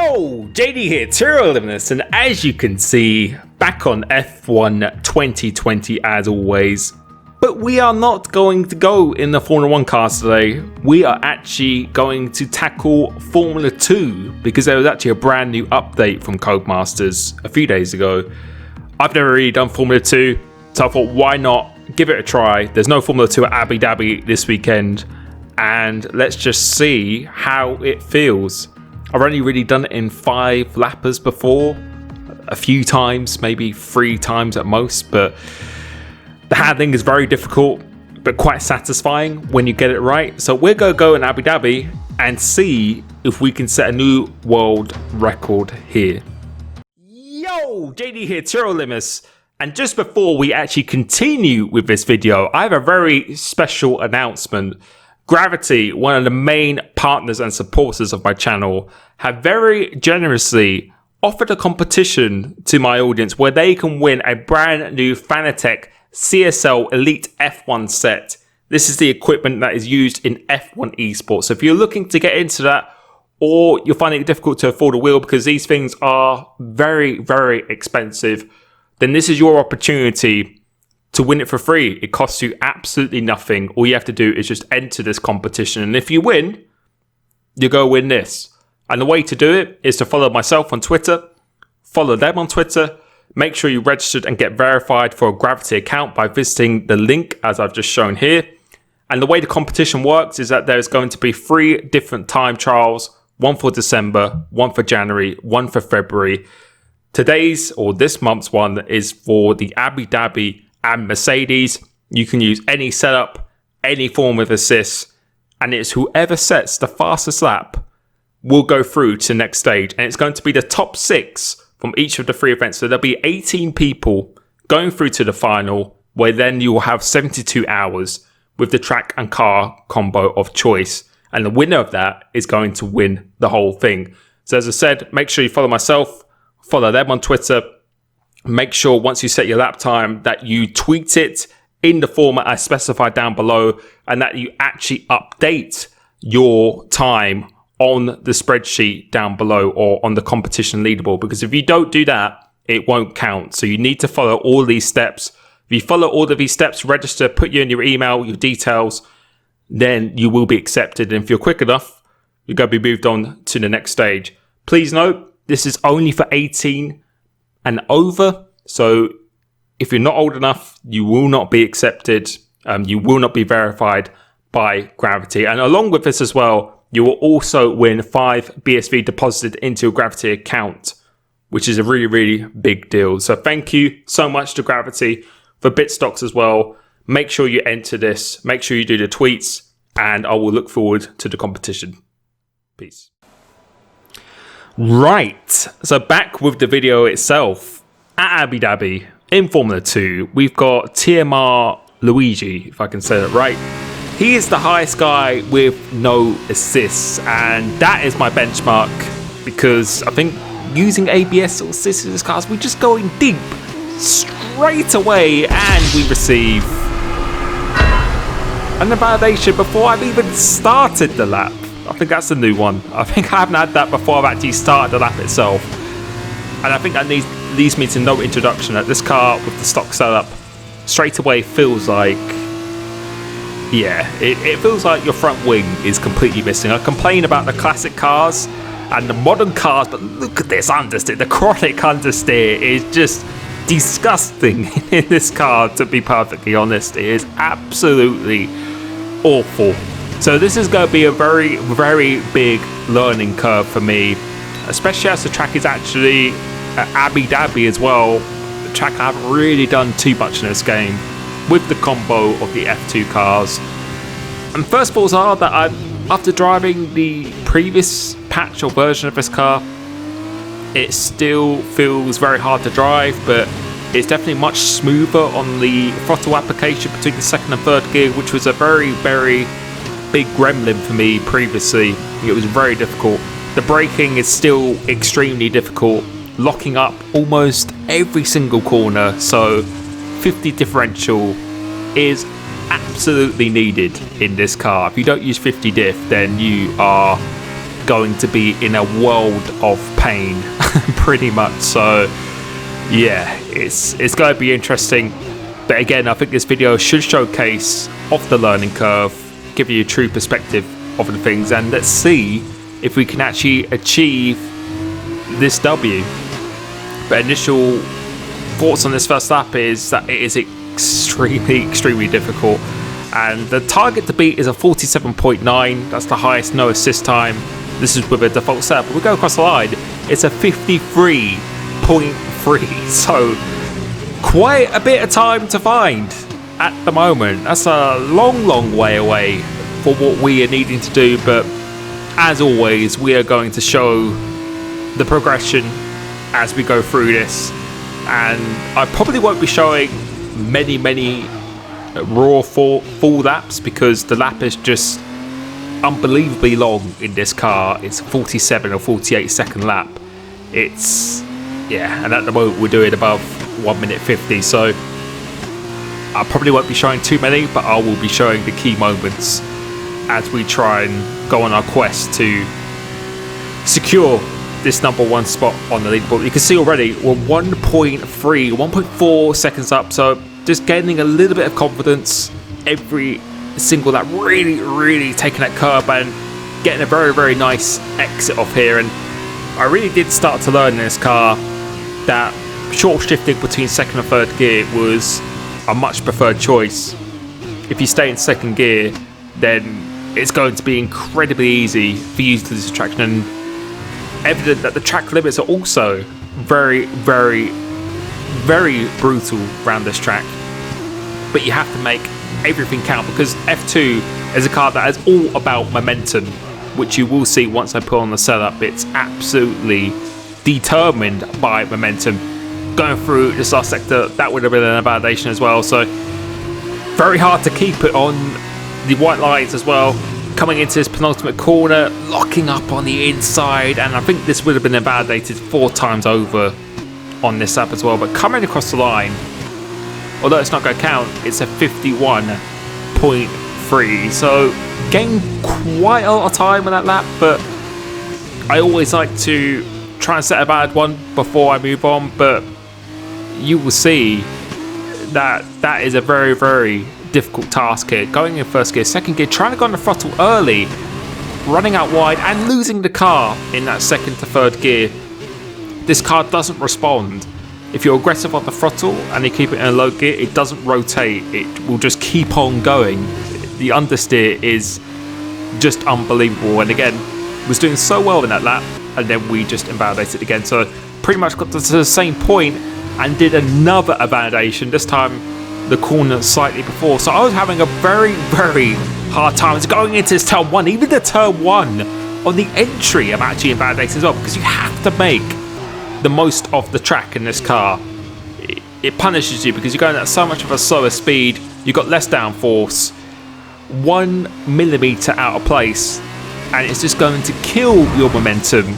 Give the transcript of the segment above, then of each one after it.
Yo, JD here, Limitless, and as you can see, back on F1 2020 as always. But we are not going to go in the Formula 1 cars today. We are actually going to tackle Formula 2 because there was actually a brand new update from Codemasters a few days ago. I've never really done Formula 2, so I thought why not give it a try. There's no Formula 2 at Abu Dhabi this weekend, and let's just see how it feels. I've only really done it in 5 lappers before, a few times, maybe 3 times at most, but the handling is very difficult, but quite satisfying when you get it right. So we're going to go in Abu Dhabi and see if we can set a new world record here. Yo, JD here, Limitless. And just before we actually continue with this video, I have a very special announcement. Gravity, one of the main partners and supporters of my channel, have very generously offered a competition to my audience where they can win a brand new Fanatec CSL Elite F1 set. This is the equipment that is used in F1 esports. So if you're looking to get into that, or you're finding it difficult to afford a wheel because these things are very, very expensive, then this is your opportunity to win it for free. It costs you absolutely nothing. All you have to do is just enter this competition. And if you win, you go win this. And the way to do it is to follow myself on Twitter, follow them on Twitter. Make sure you registered and get verified for a Gravity account by visiting the link as I've just shown here. And the way the competition works is that there's going to be 3 different time trials, one for December, one for January, one for February. Today's or this month's one is for the Abu Dhabi and Mercedes. You can use any setup, any form of assist, and it's whoever sets the fastest lap will go through to the next stage. And it's going to be the top 6 from each of the 3 events. So there'll be 18 people going through to the final, where then you will have 72 hours with the track and car combo of choice. And the winner of that is going to win the whole thing. So as I said, make sure you follow myself, follow them on Twitter. Make sure once you set your lap time that you tweet it in the format I specified down below, and that you actually update your time on the spreadsheet down below or on the competition leaderboard, because if you don't do that, it won't count. So you need to follow all these steps. If you follow all of these steps, register, put you in your email, your details, then you will be accepted. And if you're quick enough, you're going to be moved on to the next stage. Please note, this is only for 18 and over. So if you're not old enough, you will not be accepted. You will not be verified by Gravity. And along with this as well, you will also win 5 BSV deposited into a Gravity account, which is a really, really big deal. So thank you so much to Gravity for bit stocks as well. Make sure you enter this. Make sure you do the tweets, and I will look forward to the competition. Peace. Right, so back with the video itself. At Abu Dhabi in Formula 2, we've got TMR Luigi, if I can say that right. He is the highest guy with no assists, and that is my benchmark, because I think using ABS or assists in this car, we're just going deep straight away, and we receive an invalidation before I've even started the lap. I think that's a new one. I think I haven't had that before I've actually started the lap itself. And I think that leads me to no introduction, that this car with the stock setup straight away feels like, yeah, it feels like your front wing is completely missing. I complain about the classic cars and the modern cars, but look at this understeer. The chronic understeer is just disgusting in this car, to be perfectly honest. It is absolutely awful. So this is going to be a very, very big learning curve for me, especially as the track is actually at Abu Dhabi as well. The track I haven't really done too much in this game with the combo of the F2 cars. And first of all are that after driving the previous patch or version of this car, it still feels very hard to drive, but it's definitely much smoother on the throttle application between the 2nd and 3rd gear, which was a very, very big gremlin for me previously. It was very difficult. The braking is still extremely difficult, locking up almost every single corner, so 50 differential is absolutely needed in this car. If you don't use 50 diff, then you are going to be in a world of pain, pretty much. So yeah, it's going to be interesting. But again, I think this video should showcase off the learning curve, give you a true perspective of the things, and let's see if we can actually achieve this W. But initial thoughts on this first lap is that it is extremely difficult, and the target to beat is a 47.9. that's the highest no assist time. This is with a default setup, but we go across the line, it's a 53.3, so quite a bit of time to find at the moment. That's a long way away for what we are needing to do, but as always, we are going to show the progression as we go through this, and I probably won't be showing many raw full laps, because the lap is just unbelievably long in this car. It's 47 or 48 second lap. It's, yeah, and at the moment we're doing above 1 minute 50, so I probably won't be showing too many, but I will be showing the key moments as we try and go on our quest to secure this #1 spot on the leaderboard. You can see already we're 1.4 seconds up, so just gaining a little bit of confidence every single lap, really taking that curb and getting a very nice exit off here. And I really did start to learn in this car that short shifting between second and third gear was a much preferred choice. If you stay in second gear, then it's going to be incredibly easy for you to lose traction, and evident that the track limits are also very brutal around this track. But you have to make everything count, because F2 is a car that is all about momentum, which you will see once I put on the setup. It's absolutely determined by momentum. Going through this last sector, that would have been an validation as well, so very hard to keep it on the white lines as well. Coming into this penultimate corner, locking up on the inside, and I think this would have been invalidated 4 times over on this lap as well. But coming across the line, although it's not going to count, it's a 51.3, so gained quite a lot of time on that lap. But I always like to try and set a bad one before I move on, but you will see that that is a very difficult task here. Going in first gear, second gear, trying to go on the throttle early, running out wide and losing the car in that second to third gear. This car doesn't respond. If you're aggressive on the throttle and you keep it in a low gear, it doesn't rotate. It will just keep on going. The understeer is just unbelievable, and again, was doing so well in that lap, and then we just invalidated again. So pretty much got to the same point and did another validation, this time the corner slightly before. So I was having a very hard time going into this turn 1. Even the turn 1 on the entry I'm actually invalidating as well, because you have to make the most of the track in this car. It punishes you because you're going at so much of a slower speed, you've got less downforce, 1 millimeter out of place, and it's just going to kill your momentum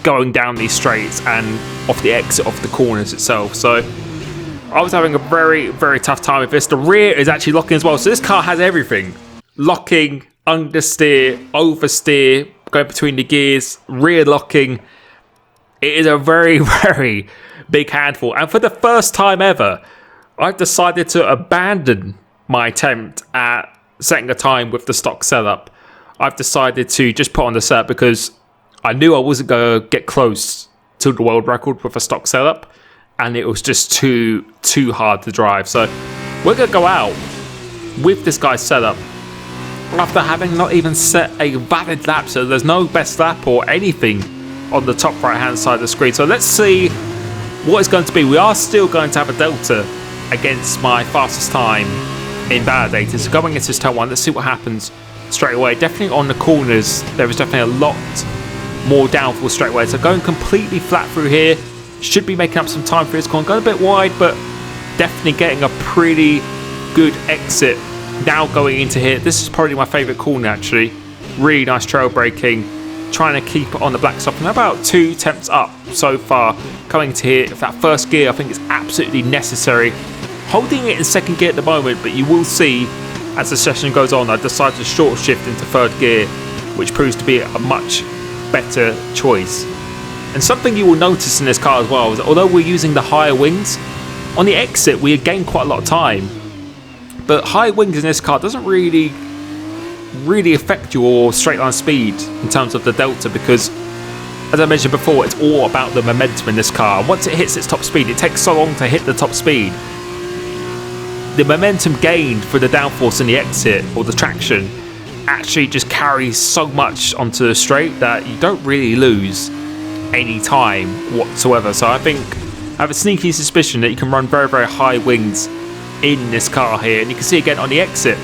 going down these straights and off the exit of the corners itself. So I was having a very tough time with this. The rear is actually locking as well, so this car has everything: locking, understeer, oversteer, going between the gears, rear locking. It is a very big handful, and for the first time ever, I've decided to abandon my attempt at setting a time with the stock setup. I've decided to just put on the setup because I knew I wasn't going to get close to the world record with a stock setup, and it was just too hard to drive. So we're going to go out with this guy's setup after having not even set a valid lap, so there's no best lap or anything on the top right hand side of the screen. So let's see what it's going to be. We are still going to have a delta against my fastest time invalidated. So going into this turn 1, let's see what happens straight away. Definitely on the corners, there is definitely a lot more downforce straight away. So going completely flat through here, should be making up some time for this corner. Going a bit wide, but definitely getting a pretty good exit. Now going into here, this is probably my favourite corner actually. Really nice trail braking, trying to keep it on the black stop, and about 2 attempts up so far. Coming to here, if that first gear I think is absolutely necessary. Holding it in second gear at the moment, but you will see as the session goes on I decided to short shift into third gear, which proves to be a much better choice. And something you will notice in this car as well is that although we're using the higher wings, on the exit we gain quite a lot of time. But high wings in this car doesn't really affect your straight line speed in terms of the delta, because as I mentioned before, it's all about the momentum in this car. Once it hits its top speed, it takes so long to hit the top speed. The momentum gained for the downforce in the exit, or the traction, actually just carries so much onto the straight that you don't really lose any time whatsoever. So I have a sneaky suspicion that you can run very, very high wings in this car here, and you can see again on the exit,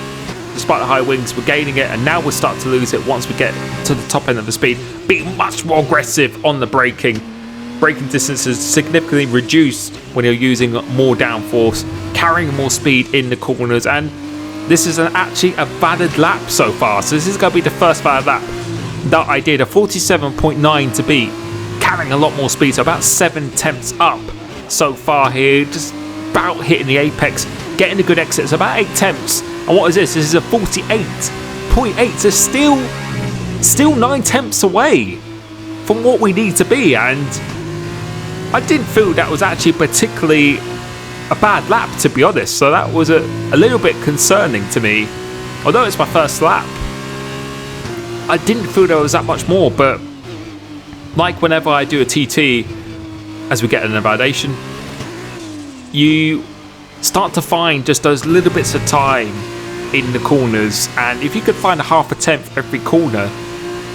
despite the high wings, we're gaining it, and now we'll start to lose it once we get to the top end of the speed. Being much more aggressive on the braking distance is significantly reduced when you're using more downforce, carrying more speed in the corners, and this is actually a valid lap so far. So this is going to be the first valid lap that I did, a 47.9 to beat, carrying a lot more speed, so about 7 tenths up so far here, just about hitting the apex, getting a good exit. It's about 8 tenths. And what is this? This is a 48.8, so still 9 tenths away from what we need to be, and I didn't feel that was actually particularly a bad lap, to be honest. So that was a little bit concerning to me. Although it's my first lap, I didn't feel there was that much more, but like whenever I do a TT, as we get an invalidation, you start to find just those little bits of time in the corners, and if you could find a half a tenth every corner,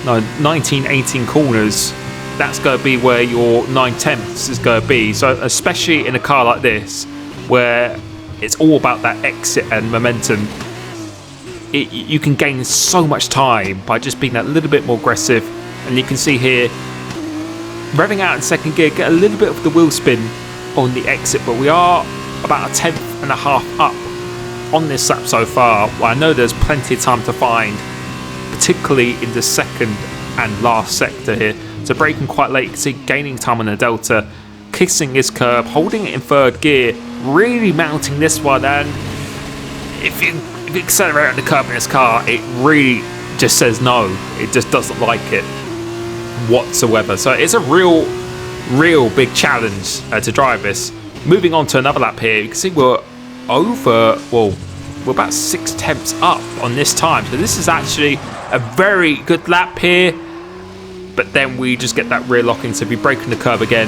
19, 18 corners, that's going to be where your 9 tenths is going to be. So especially in a car like this, where it's all about that exit and momentum, you can gain so much time by just being that little bit more aggressive. And you can see here, revving out in second gear, get a little bit of the wheel spin on the exit, but we are about 1.5 tenths up on this lap so far. Well, I know there's plenty of time to find, particularly in the second and last sector here. So braking quite late, you can see gaining time on the delta, kissing this curb, holding it in third gear, really mounting this one, and if you accelerate on the curb in this car, it really just says no. It just doesn't like it whatsoever. So it's a real big challenge to drive this. Moving on to another lap here, you can see we're about 6 tenths up on this time. So this is actually a very good lap here, but then we just get that rear locking. So if you brake on the curb again,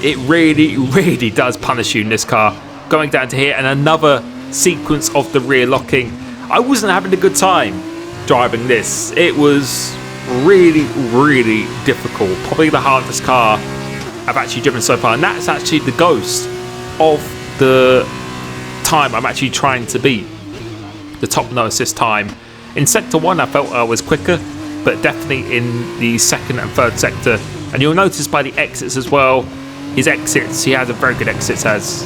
it really does punish you in this car. Going down to here, and another sequence of the rear locking. I wasn't having a good time driving this. It was really difficult. Probably the hardest car I've actually driven so far, and that's actually the ghost of the time I'm actually trying to beat, the top no assist time. In sector 1 I felt I was quicker, but definitely in the second and third sector. And you'll notice by the exits as well, his exits, he has a very good exits as.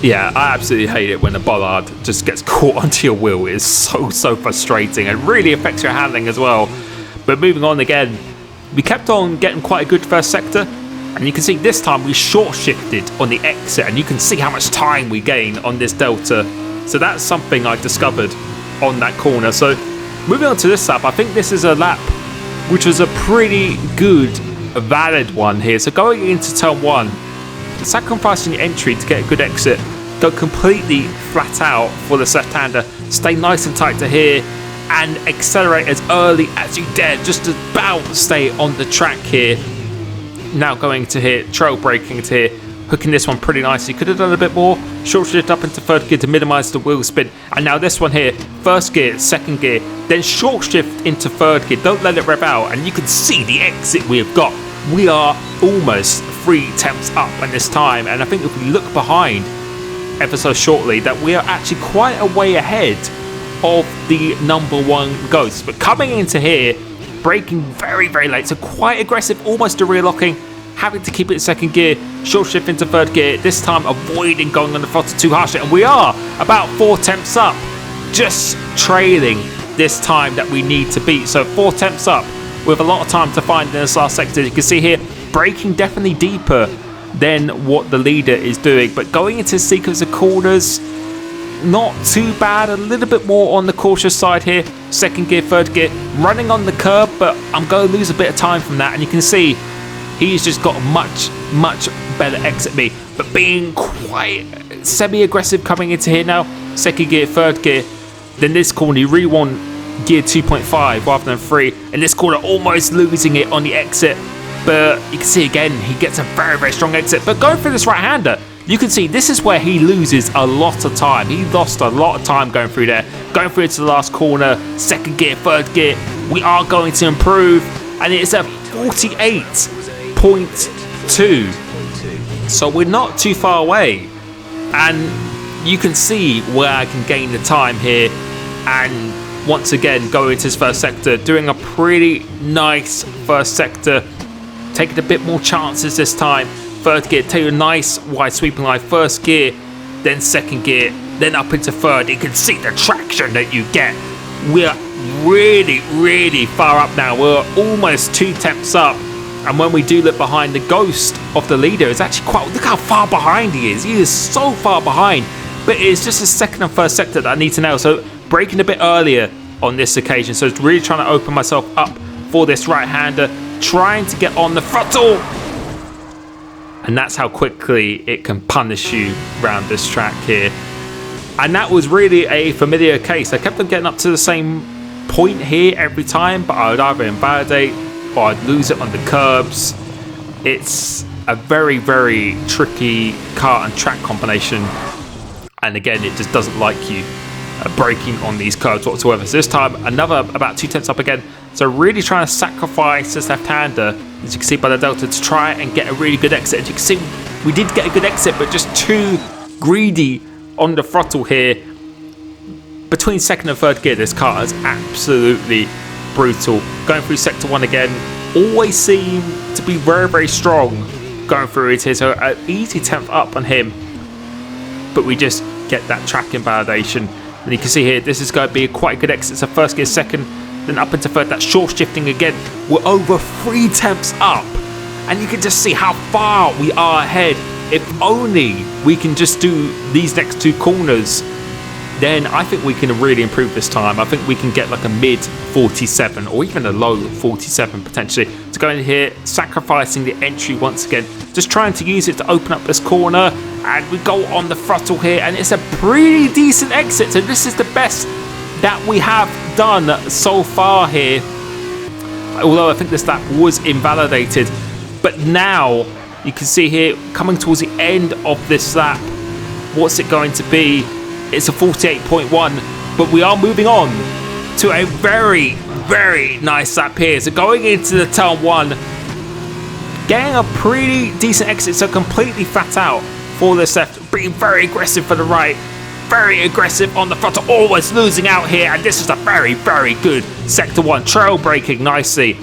Yeah, I absolutely hate it when a bollard just gets caught onto your wheel. It is so frustrating, and really affects your handling as well. But moving on again, we kept on getting quite a good first sector, and you can see this time we short shifted on the exit, and you can see how much time we gain on this delta. So that's something I discovered on that corner. So moving on to this lap, I think this is a lap which was a pretty good, valid one here. So going into turn 1, sacrificing your entry to get a good exit, go completely flat out for the left-hander, stay nice and tight to here, and accelerate as early as you dare, just about stay on the track here. Now going to here, trail braking to here, hooking this one pretty nicely. Could have done a bit more, short shift up into third gear to minimise the wheel spin. And now this one here, first gear, second gear, then short shift into third gear, don't let it rev out, and you can see the exit we have got. We are almost 3 tenths up at this time, and I think if we look behind ever so shortly, that we are actually quite a way ahead of the number 1 ghost. But coming into here, braking very late, so quite aggressive, almost a rear locking, having to keep it in second gear, short shift into third gear, this time avoiding going on the throttle too harshly, and we are about 4 tenths up, just trailing this time that we need to beat. So 4 tenths up with a lot of time to find in this last sector. You can see here, braking definitely deeper than what the leader is doing, but going into a sequence of corners, not too bad. A little bit more on the cautious side here. Second gear, third gear, running on the curb, but I'm going to lose a bit of time from that. And you can see he's just got a much better exit than me, but being quite semi-aggressive coming into here now. Second gear, third gear, then this corner you really want gear 2.5 rather than 3, and this corner almost losing it on the exit, but you can see again he gets a very strong exit. But going through this right-hander, you can see this is where he loses a lot of time. He lost a lot of time going through there, going through to the last corner. Second gear, third gear, we are going to improve, and it's a 48.2, so we're not too far away, and you can see where I can gain the time here. And once again, going into his first sector, doing a pretty nice first sector, taking a bit more chances this time. Third gear, take a nice wide sweeping line. First gear, then second gear, then up into third. You can see the traction that you get. We're really far up now. We're almost 2 tenths up. And when we do look behind, the ghost of the leader is actually quite... Look how far behind he is. He is so far behind. But it's just the second and first sector that I need to nail. So breaking a bit earlier on this occasion. So it's really trying to open myself up for this right-hander. Trying to get on the throttle. And that's how quickly it can punish you around this track here. And that was really a familiar case. I kept on getting up to the same point here every time, but I would either invalidate or I'd lose it on the curbs. It's a very tricky car and track combination. And again, it just doesn't like you braking on these curbs whatsoever. So this time, another about 2 tenths up again. So really trying to sacrifice this left-hander, as you can see by the delta, to try and get a really good exit. As you can see, we did get a good exit, but just too greedy on the throttle here. Between second and third gear, this car is absolutely brutal. Going through sector 1 again, always seem to be very strong going through it here. So an easy 10th up on him, but we just get that track invalidation. And you can see here, this is going to be quite a good exit. So first gear, second, then up into third. That short shifting again. We're over 3 tenths up, and you can just see how far we are ahead. If only we can just do these next 2 corners, then I think we can really improve this time. I think we can get like a mid 47 or even a low 47 potentially to go in here, sacrificing the entry once again, just trying to use it to open up this corner. And we go on the throttle here, and it's a pretty decent exit. So this is the best that we have done so far here, although I think this lap was invalidated. But now you can see here, coming towards the end of this lap, what's it going to be? It's a 48.1, but we are moving on to a very nice lap here. So going into the turn 1, getting a pretty decent exit, so completely flat out for this left, being very aggressive for the right, very aggressive on the front, always losing out here. And this is a very good sector 1, trail braking nicely.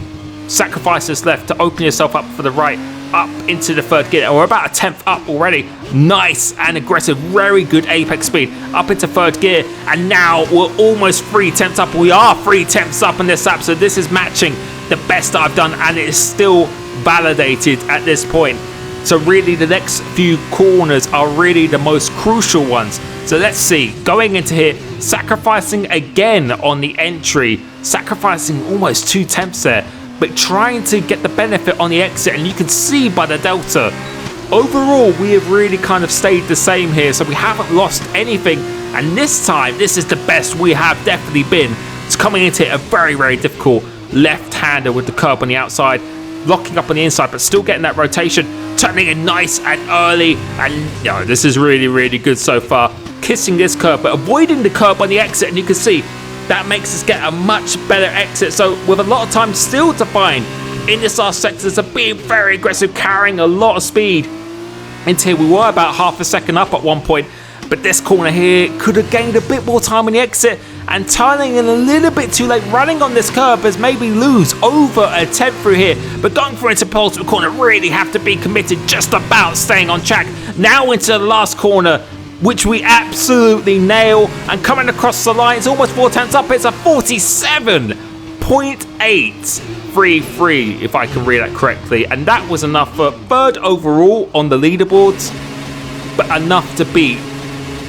Sacrifice this left to open yourself up for the right, up into the third gear. We're about a 10th up already. Nice and aggressive, very good apex speed up into third gear, and now we're almost 3 tenths up. We are 3 tenths up in this lap, so this is matching the best that I've done, and it is still validated at this point. So really the next few corners are really the most crucial ones. So let's see, going into here, sacrificing again on the entry, sacrificing almost 2 tenths there, but trying to get the benefit on the exit. And you can see by the delta, overall we have really kind of stayed the same here, so we haven't lost anything. And this time, this is the best we have definitely been. It's coming into it a very difficult left-hander with the curb on the outside, locking up on the inside, but still getting that rotation, turning in nice and early. And you know, this is really good so far. Kissing this curb, but avoiding the curb on the exit, and you can see that makes us get a much better exit. So with a lot of time still to find in this last sector, so being very aggressive, carrying a lot of speed into here. We were about half a second up at one point, but this corner here could have gained a bit more time on the exit, and turning in a little bit too late, running on this curb as maybe lose over a 10th through here. But going for into penultimate corner, really have to be committed, just about staying on track. Now into the last corner, which we absolutely nail, and coming across the line, it's almost 4 tenths up. It's a 47.833, if I can read that correctly, and that was enough for third overall on the leaderboards, but enough to beat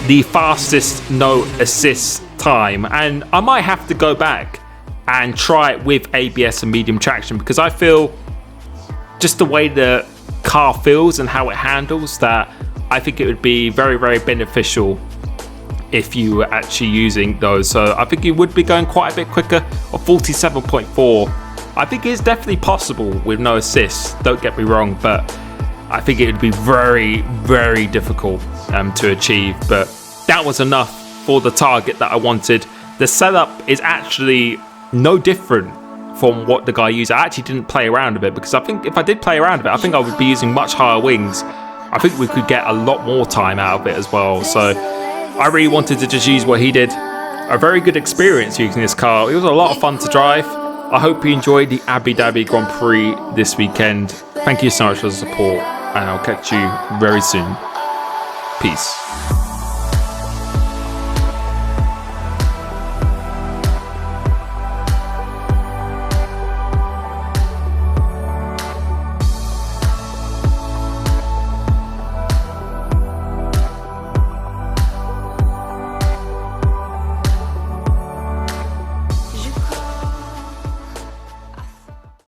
the fastest no assist time, and I might have to go back and try it with ABS and medium traction, because I feel just the way the car feels and how it handles that, I think it would be very, very beneficial if you were actually using those. So I think you would be going quite a bit quicker. Or 47.4, I think it is definitely possible with no assists, don't get me wrong, but I think it would be very, very difficult to achieve. But that was enough for the target that I wanted. The setup is actually no different from what the guy used. I actually didn't play around with it, because I think if I did play around with it, I think I would be using much higher wings. I think we could get a lot more time out of it as well. So I really wanted to just use what he did. A very good experience using this car. It was a lot of fun to drive. I hope you enjoyed the Abu Dhabi Grand Prix this weekend. Thank you so much for the support, and I'll catch you very soon. Peace.